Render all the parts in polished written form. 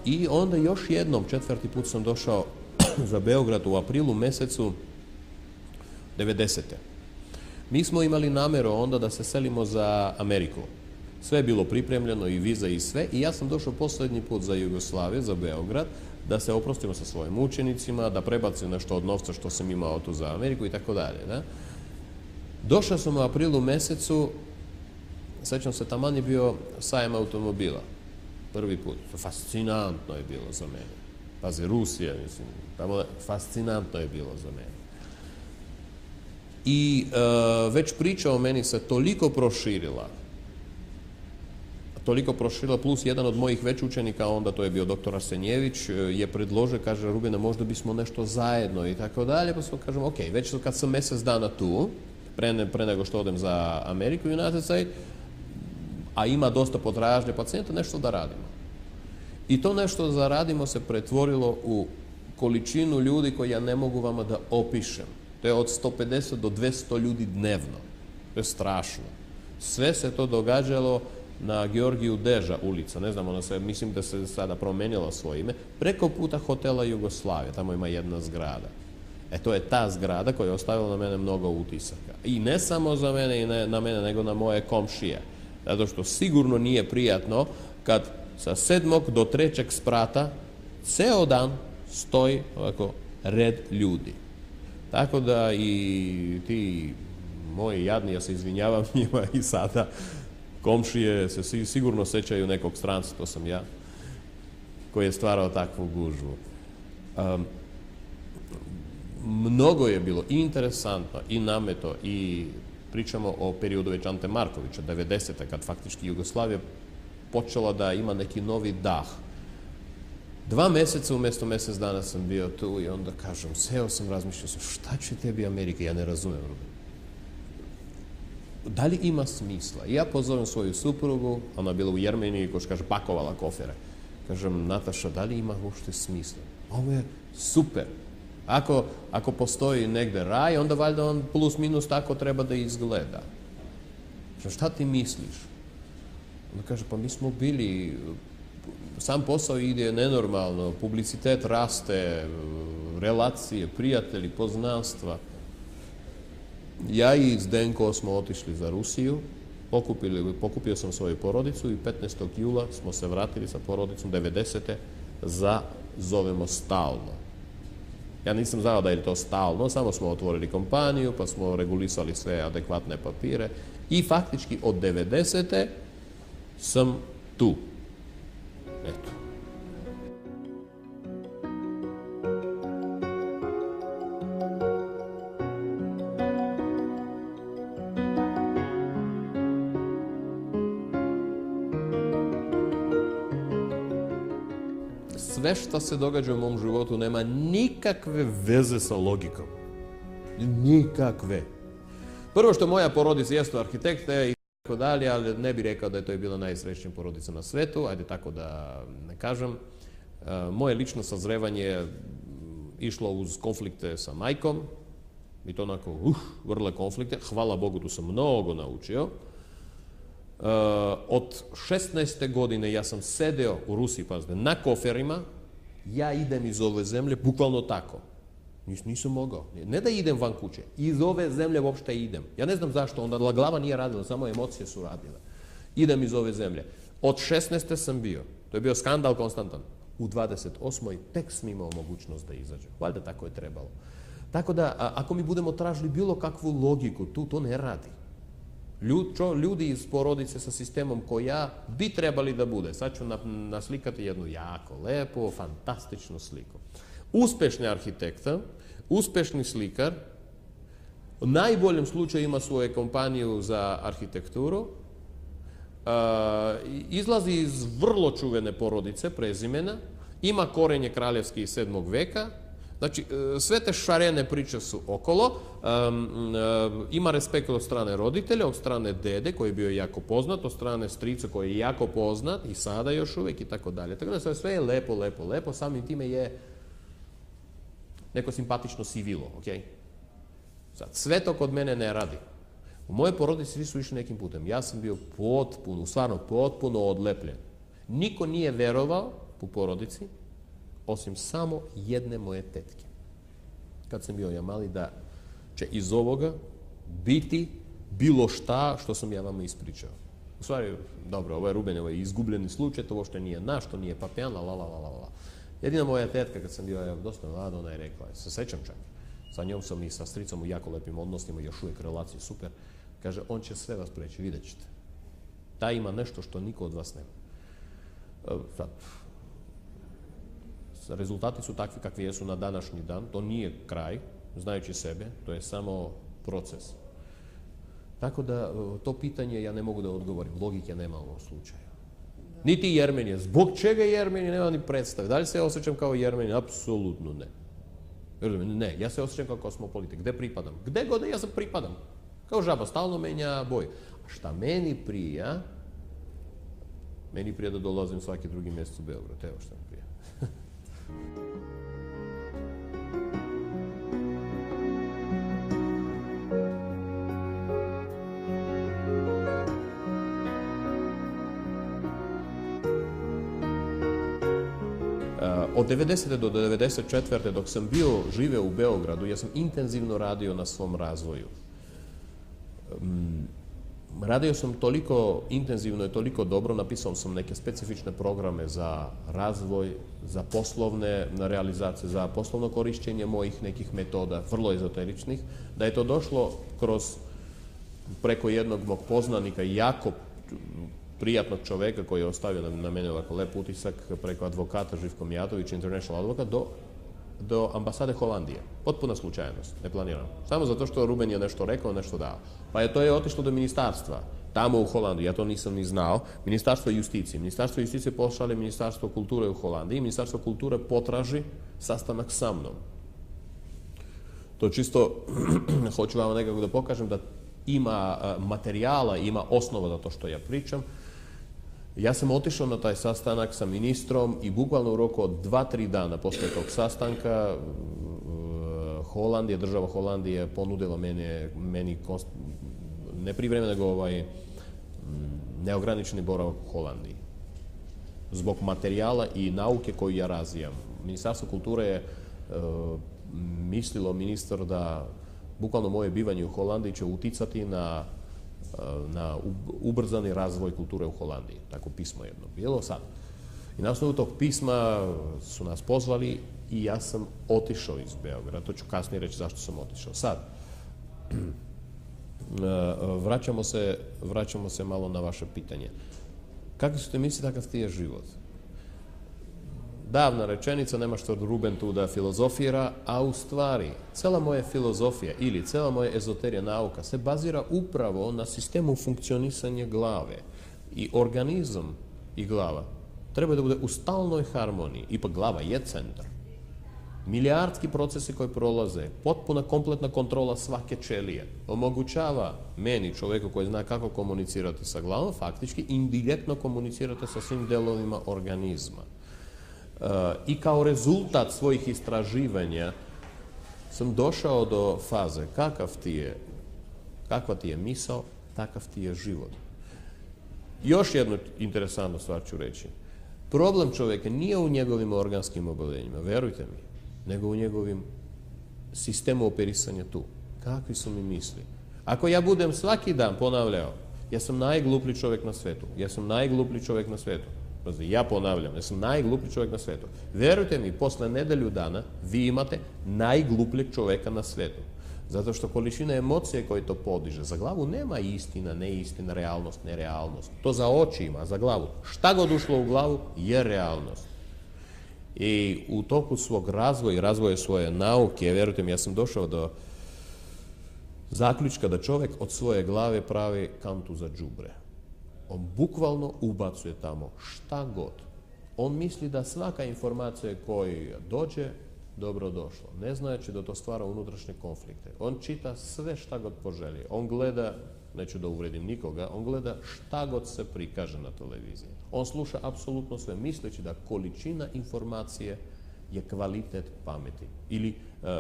I onda još jednom, 4. put sam došao za Beograd u aprilu mesecu 90. Mi smo imali nameru onda da se selimo za Ameriku. Sve je bilo pripremljeno, i viza i sve, i ja sam došao posljednji put za Jugoslaviju, za Beograd, da se oprostimo sa svojim učenicima, da prebacim nešto od novca što sam imao tu za Ameriku i tako dalje. Došao sam u aprilu mesecu, sećam se, taman je bio sajam automobila. Prvi put. Fascinantno je bilo za mene. Pazi, Rusija, mislim, tamo fascinantno je bilo za mene. I već priča o meni se toliko proširila, plus jedan od mojih već učenika, onda to je bio doktor Arsenjević, je predložio, kaže, Rubine, možda bismo nešto zajedno i tako dalje, pa smo kažem, ok, već kad sam mjesec dana tu, pre nego što odem za Ameriku, United States, a ima dosta potražnje pacijenta, nešto da radimo. I to nešto da radimo se pretvorilo u količinu ljudi koju ja ne mogu vama da opišem. To je od 150 do 200 ljudi dnevno. To je strašno. Sve se to događalo na Georgiju Deža ulica, ne znam, mislim da se sada promenilo svoje ime, preko puta hotela Jugoslavije, tamo ima jedna zgrada. To je ta zgrada koja je ostavila na mene mnogo utisaka. I ne samo za mene i na mene, nego na moje komšije. Zato što sigurno nije prijatno kad sa 7. do 3. sprata ceo dan stoji ovako red ljudi. Tako da i ti moji jadni, ja se izvinjavam njima i sada, komšije se sigurno sećaju nekog stranca, to sam ja, koji je stvarao takvu gužvu. Mnogo je bilo interesantno i nameto, i pričamo o periodu već Ante Markovića, 90. kad faktički Jugoslavija počela da ima neki novi dah. 2 meseca umjesto mjesec dana sam bio tu i onda kažem, seo sam, razmišljao sam, šta će tebi Amerika, ja ne razumijem. Da li ima smisla? I ja pozovem svoju suprugu, ona je bila u Jermeniji, ko što kaže, pakovala kofere. Kažem, Nataša, da li ima uopšte smisla? Ovo je super. Ako postoji negde raj, onda valjda on plus minus tako treba da izgleda. Šta ti misliš? Onda kaže, pa mi smo bili, sam posao ide nenormalno, publicitet raste, relacije, prijatelji, poznanstva. Ja i Zdenko smo otišli za Rusiju, pokupio sam svoju porodicu i 15. jula smo se vratili sa porodicom 90. za, zovemo, stalno. Ja nisam znao da je to stalno, samo smo otvorili kompaniju, pa smo regulisali sve adekvatne papire i faktički od 90. sam tu. Eto. Sve što se događa u mom životu nema nikakve veze sa logikom. Nikakve. Prvo što moja porodica jeste arhitekte i tako dalje, ali ne bih rekao da je to bila najsrećnija porodica na svetu, ajde tako da ne kažem. Moje lično sazrevanje išlo uz konflikte sa majkom, i to onako, vrle konflikte. Hvala Bogu, tu sam mnogo naučio. Od 16. godine ja sam sedeo u Rusiji, pazite, na koferima, ja idem iz ove zemlje, bukvalno tako. Nisam mogao. Ne da idem van kuće, iz ove zemlje uopšte idem. Ja ne znam zašto, onda glava nije radila, samo emocije su radile. Idem iz ove zemlje. Od 16. sam bio, to je bio skandal konstantan. U 28. tek sam imao mogućnost da izađem. Valjda tako je trebalo. Tako da, ako mi budemo tražili bilo kakvu logiku, to ne radi. Ljudi iz porodice sa sistemom koja bi trebali da bude. Sad ću naslikati jednu jako lepu, fantastičnu sliku. Uspešni arhitekta, uspešni slikar, u najboljem slučaju ima svoju kompaniju za arhitekturu, izlazi iz vrlo čuvene porodice, prezimena, ima korenje kraljevski iz 7. veka, znači, sve te šarene priče su okolo, ima respekt od strane roditelja, od strane dede koji je bio jako poznat, od strane strica koji je jako poznat i sada još uvijek i tako dalje. Tako da sve je lepo, samim time je neko simpatično sivilo, ok? Sad, sve to kod mene ne radi. U moje porodici svi su išli nekim putem. Ja sam bio potpuno, stvarno potpuno odlepljen. Niko nije verovao u porodici, osim samo jedne moje tetke. Kad sam bio ja mali, da će iz ovoga biti bilo šta što sam ja vama ispričao. U stvari, dobro, ovo je Ruben, ovo je izgubljeni slučaj, to uopšte nije naš, to nije papijan, la. Jedina moja tetka, kad sam bio ja dosta mlad, ona je rekla, se sećam čak, sa njom sam i sa stricom u jako lepim odnosima, još uvijek relacije super, kaže, on će sve vas preći, vidjet ćete. Ta ima nešto što niko od vas nema. Sad, rezultati su takvi kakvi jesu na današnji dan, to nije kraj, znajući sebe, to je samo proces. Tako da, to pitanje ja ne mogu da odgovorim, logike nema u ovom slučaju. Niti Jermenije. Zbog čega Jermenije nema ni predstave? Da li se ja osjećam kao Jermenije? Apsolutno ne. Ne, ja se osjećam kao kosmopolitik. Gde pripadam? Gde god ja sam pripadam. Kao žaba, stalno menja boju. A šta meni prija? Meni prija da dolazim svaki drugi mjesec u Beograd. Evo šta mi prija. Od 90. do 94. dok sam živeo u Beogradu, ja sam intenzivno radio na svom razvoju. Radio sam toliko intenzivno i toliko dobro, napisao sam neke specifične programe za razvoj, za poslovne realizacije, za poslovno korišćenje mojih nekih metoda, vrlo ezoteričnih, da je to došlo preko jednog mog poznanika, jako prijatnog čoveka koji je ostavio na mene ovako lep utisak, preko advokata Živko Mijatović, International Advokat, do ambasade Holandije. Potpuna slučajnost, ne planirano. Samo zato što Ruben je nešto rekao, nešto dao. Pa to je otišlo do ministarstva, tamo u Holandiji, ja to nisam ni znao, Ministarstvo justicije. Ministarstvo justicije pošalje Ministarstvo kulture u Holandiji, Ministarstvo kulture potraži sastanak sa mnom. To čisto, hoću vam nekako da pokažem da ima materijala, ima osnova za to što ja pričam. Ja sam otišao na taj sastanak sa ministrom i bukvalno u roku od 2-3 dana posle tog sastanka država Holandije ponudila meni ne privremeno, nego neograničeni boravak u Holandiji. Zbog materijala i nauke koju ja razvijam. Ministarstvo kulture je mislilo, ministar, da bukvalno moje bivanje u Holandiji će uticati na ubrzani razvoj kulture u Holandiji. Tako pismo jedno bilo sad. I na osnovu tog pisma su nas pozvali i ja sam otišao iz Beograda. To ću kasnije reći zašto sam otišao. Sad, vraćamo se malo na vaše pitanje. Kakvi su te misli, takav ti je život? Davna rečenica, nema što Ruben tu da filozofira, a u stvari cela moja filozofija ili cela moja ezoterija nauka se bazira upravo na sistemu funkcionisanja glave. I organizam i glava treba da bude u stalnoj harmoniji. Ipak glava je centar. Milijardski procesi koji prolaze, potpuna kompletna kontrola svake ćelije, omogućava meni, čoveku koji zna kako komunicirati sa glavom, faktički indirektno komunicirati sa svim delovima organizma. I kao rezultat svojih istraživanja sam došao do faze kakva ti je misao, takav ti je život. Još jednu interesantnu stvar ću reći. Problem čovjeka nije u njegovim organskim oboljenjima, verujte mi, nego u njegovim sistemu operisanja tu. Kakvi su mi misli? Ako ja budem svaki dan ponavljao, ja sam najgluplji čovjek na svetu, ja sam najgluplji čovjek na svetu. Ja ponavljam, ja sam najgluplji čovjek na svetu. Verujte mi, posle nedelju dana vi imate najglupljeg čovjeka na svetu. Zato što količina emocije koje to podiže, za glavu nema istina, neistina, realnost, nerealnost. To za oči ima, za glavu. Šta god ušlo u glavu je realnost. I u toku svog razvoja i razvoja svoje nauke, verujte mi, ja sam došao do zaključka da čovjek od svoje glave pravi kantu za đubre. On bukvalno ubacuje tamo šta god. On misli da svaka informacija koja dođe, dobro došlo. Ne znajući da to stvara unutrašnje konflikte. On čita sve šta god poželi. On gleda, neću da uvredim nikoga, on gleda šta god se prikaže na televiziji. On sluša apsolutno sve, misleći da količina informacije je kvalitet pameti ili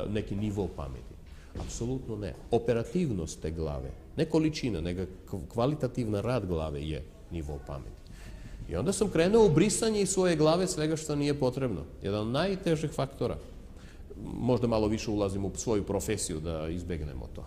neki nivo pameti. Apsolutno ne. Operativnost te glave, ne količina, nego kvalitativna rad glave je nivo pameti. I onda sam krenuo u brisanje iz svoje glave svega što nije potrebno. Jedan od najtežih faktora. Možda malo više ulazim u svoju profesiju da izbegnemo to.